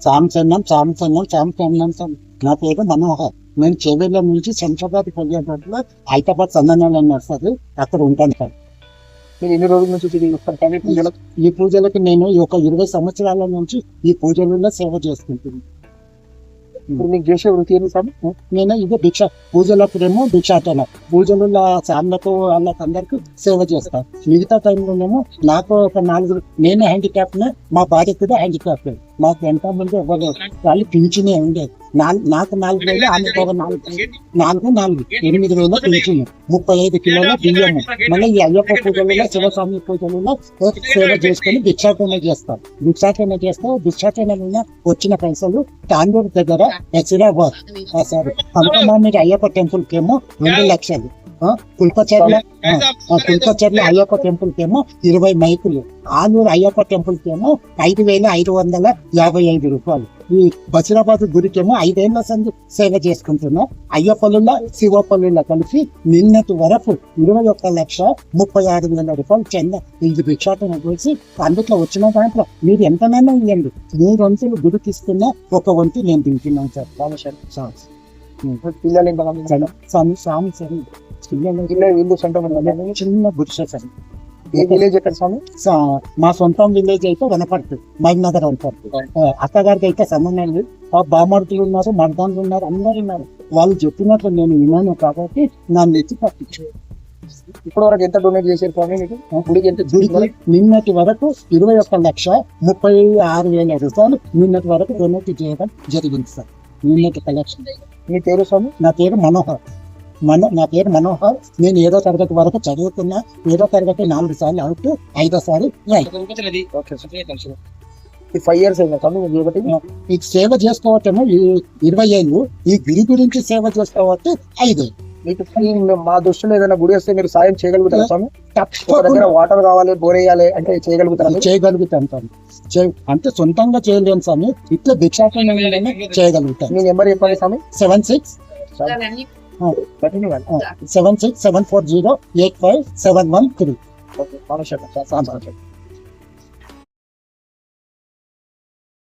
సాంసన్నం నా పేరు మనోహర్. నేను చెవేళ్ళ నుంచి శంషాబాద్ వెళ్ళేటట్లు హైదరాబాద్ సందనాలు నడుస్తుంది, అక్కడ ఉంటాను సార్. మీరు ఎన్ని రోజుల నుంచి ఈ పూజలకు నేను ఒక 20 సంవత్సరాల నుంచి ఈ పూజలలో సేవ చేసుకుంటున్నాను. మీకు చేసే వృత్తి ఏంటి సార్? నేను ఇది పూజలప్పుడేమో భిక్షాటన, పూజలలో సార్లకు వాళ్ళకి అందరికి సేవ చేస్తాను. మిగతా టైంలోనేమో నాకు ఒక 4 నేను హ్యాండిక్యాప్, మా భార్య కూడా హ్యాండిక్యాప్. మాకు ఎంత మంది ఇవ్వలేదు, వాళ్ళు పింఛనే ఉండేది. నాకు 4,000, ఆమెకు ఒక 4,000, 8,000 పింఛను, 35 కిలోల బియ్యము. మళ్ళీ ఈ అయ్యప్ప పూజలలో శివస్వామి పూజలలో సేవ చేసుకుని భిక్షాటన చేస్తాం. భిక్షాటన వచ్చిన పైసలు తాండూరు దగ్గర హెచ్చరాబాద్ సార్ పంపమామిడి అయ్యప్ప టెంపుల్ కేమో 2 లక్షలు, కుల్పచర్ల అయ్యప్ప టెంపుల్ కేమో 20 మైకులు, ఆలూరు అయ్యప్ప టెంపుల్ కేమో 5,555 రూపాయలు. ఈ బసిరాబాద్ గుడికేమో 5 ఏళ్ల సంది సేవ చేసుకుంటున్నా. అయ్యప్పలుల శివప్పలుల కలిసి నిన్నటి వరకు 21,36,000 రూపాయలు చెంద ఇది భిక్షాటన చేసి అందుట్లో వచ్చిన దాంట్లో మీరు ఎంతనైనా ఇవ్వండి. 3 వంతులు గుడికి ఇస్తున్నా, 1 వంతు నేను తింటున్నాను సార్. పిల్లలు స్వామి సరే చిన్న గుడిసె సార్. విలేజ్ ఎక్కడ స్వామి? మా సొంతం విలేజ్ అయితే వనపడుతుంది, మహినగర్ వనపడుతుంది. అత్తగారికి అయితే సంబంధం లేదు. బామర్తులు ఉన్నారు, మర్దాన్లు ఉన్నారు, అందరు ఉన్నారు. వాళ్ళు చెప్పినట్లు నేను విన్నాను కాబట్టి నన్ను ఎత్తి పట్టించు. ఇప్పటి వరకు ఎంత డొనేట్ చేశారు స్వామి మీకు? గుడికి ఎంత? నిన్నటి వరకు 21,36,000 రూపాయలు నిన్నటి వరకు డొనేట్ చేయడం జరిగింది సార్. నిన్నటి కలెక్షన్. మీ పేరు స్వామి? నా పేరు మనోహర్. నేను 7వ తరగతి వరకు చదువుకున్నా. 7వ తరగతి 4 సార్లు అవుట్, 5వ సారి రైట్. 5 years అయిందా స్వామి ఈ సేవ చేసుకోవటము 20 ఏళ్ళు. ఈ గుడి గురించి సేవ చేసుకోవచ్చు 5. మీకు మా దృష్టిలో ఏదైనా గుడి వస్తే మీరు సాయం చేయగలుగుతారా స్వామి? దగ్గర వాటర్ కావాలి, బోర్ వేయాలి అంటే చేయగలుగుతాను. అంటే సొంతంగా చేయలేను స్వామి, ఇట్లా భిక్షాటన చేయగలుగుతాను. మీ నెంబర్ చెప్పండి స్వామి. 7674085713.